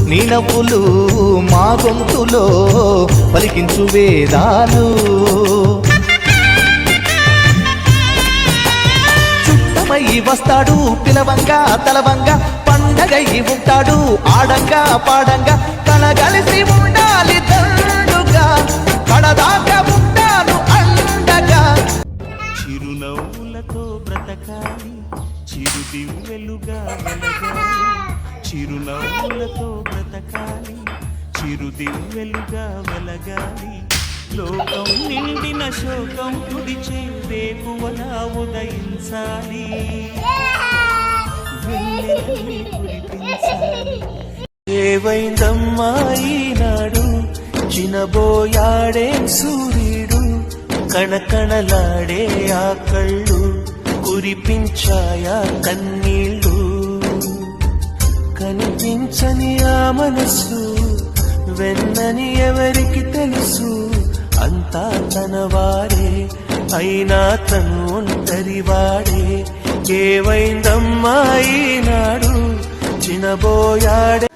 నీ నవ్వులు మా గొంతులో పలికించు వేదాలు. చుట్టమయ్యి వస్తాడు పిలవంగా తలవంగా, పండగయ్యి ఉంటాడు ఆడంగా పాడంగా, కలగలిసి ఉండాలి తండుగా, కడదాకా ఉంటాను అండగా. చిరునవ్వులతో బ్రతకాలి, చిరుదివ్వెలుగా వెలగాలి. చిరునవ్వులతో బ్రతకాలి, చిరుదివ్వెలుగా వెలగాలి. లోకం నిండిన శోకం తుడిచే వేకువలా ఉదయించాలి, వెన్నెలల్ని కురిపించాలి. ఏవైందమ్మా ఈనాడు చినబోయాడే సూర్యుడు, కణకణలాడే ఆ కళ్ళు కురిపించాయా కన్నీళ్ళు. కనిపించని ఆ మనసు వెన్నని ఎవరికి తెలుసు, అంతా తన వాడే అయినా తను ఒంటరి వాడే. ఏవైందమ్మా ఈనాడు చినబోయాడే